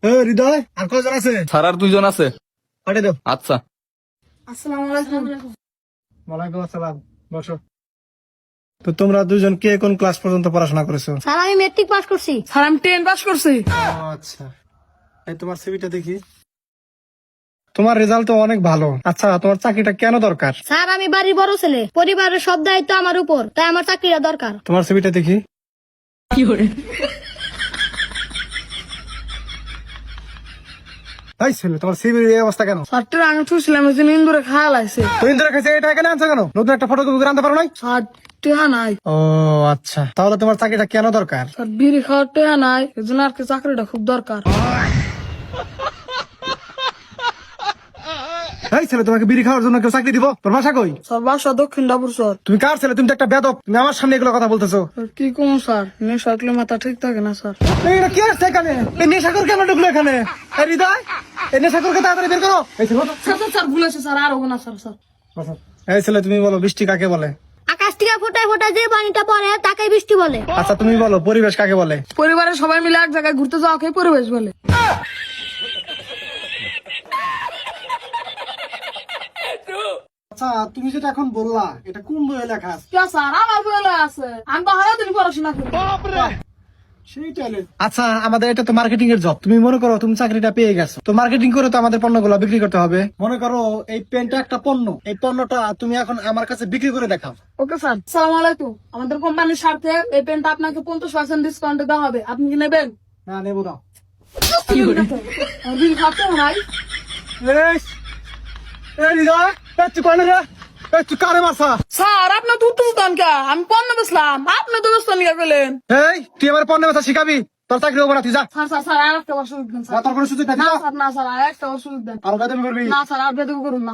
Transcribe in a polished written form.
হৃদয় আর কজন আছে? স্যার আর 2 জন আছে। পাঠিয়ে দাও। আচ্ছা। আসসালামু আলাইকুম। ওয়ালাইকুম আসসালাম, বসো। তো তোমরা দুজন কে কোন ক্লাস পর্যন্ত পড়াশোনা করেছো? স্যার আমি মেট্রিক পাস করছি। স্যার আমি 10 পাস করছি। আচ্ছা, এই তোমার সিভিটা দেখি। তোমার রেজাল্ট তো অনেক ভালো। আচ্ছা, তোমার চাকরিটা কেন দরকার? স্যার আমি বাড়ির বড় ছেলে, পরিবারের সব দায়িত্ব আমার উপর, তাই আমার চাকরিটা দরকার। তোমার সিভিটা দেখি। এই ছেলে, তোমার সিভির এই অবস্থা কেন? স্যার আমি ছুছিলাম এই জন্য ইন্দুরে খায়াল আইছে। তো ইন্দ্র কাছে এটা এখানে আনছো কেন? নতুন একটা ফটোকপি করে আনতে পারো নাই? স্যার টেহা নাই। ও আচ্ছা, তাহলে তোমার চাকরিটা কেন দরকার? স্যার বিড়ি খাওয়ার টেহা নাই, এই জন্য আর কি চাকরিটা খুব দরকার। এই ছেলে, তোমাকে বিড়ি খাওয়ার জন্য কেউ চাকরি দিব? তোর ভাষা কই? স্যার বাসা দক্ষিণ ডাবুর স্যার। তুমি কার ছেলে? তুমি তো একটা বেদক, তুমি আমার সামনে এগুলো কথা বলতেছো। স্যার, কি কম স্যার, নেশা থাকলে মাথা ঠিক থাকে না স্যার। এটা কি আসছে এখানে? এই নেশাখোর কেন ঢুকলো এখানে? এই হৃদয়, এই নেশাখোরকে তাড়াতাড়ি বের করো। এই ছেলে, স্যার ভুলেছে স্যার, আর হবে না স্যার। স্যার বসো। এই ছেলে, তুমি বলো বৃষ্টি কাকে বলে? আকাশ থেকে ফোটায় ফোটায় যে পানিটা পড়ে তাকে বৃষ্টি বলে। আচ্ছা, তুমি বলো পরিবেশ কাকে বলে? পরিবারের সবাই মিলে এক জায়গায় ঘুরতে যাওয়াকে পরিবেশ বলে। আচ্ছা, তুমি যেটা এখন বললা এটা কোন বইয়ে লেখা আছে? কে স্যার আমার বলে আছে, আমি তো হারা দিন পড়াশোনা করি। আচ্ছা, আমাদের এটা তো মার্কেটিং এর জব। তুমি মনে করো তুমি চাকরিটা পেয়ে গেছো, তো মার্কেটিং করে তো আমাদের পণ্যগুলো বিক্রি করতে হবে। মনে করো এই পেনটা একটা পণ্য, এই পণ্যটা তুমি এখন আমার কাছে বিক্রি করে দেখাও। Okay sir. আসসালামু আলাইকুম। আমাদের কোম্পানির স্বার্থে এই পেনটা আপনাকে 50% ডিসকাউন্টে দেওয়া হবে, আপনি কি নেবেন? না, নেবো না। আমার বিল খাতে নাই। এই হৃদয়, তুই কয় না রে? তুই কারে মারছা? স্যার আপনার তো উত্তর কে, আমি পণ্য বেচলাম, আপনি তো ব্যস্ত নিয়ে গেলেন। এই তুই আমার পণ্য বেচা শিখাবি? তোর চাকরি হবো না, তুই যা। স্যার স্যার স্যার আর একটা বার সুযোগ দেন স্যার। তোর কোনো সুযোগ নাই, না যা। স্যার, না স্যার আর একটা বার সুযোগ দেন। আরো কাজ করবি? না স্যার আর বেদক করুন না।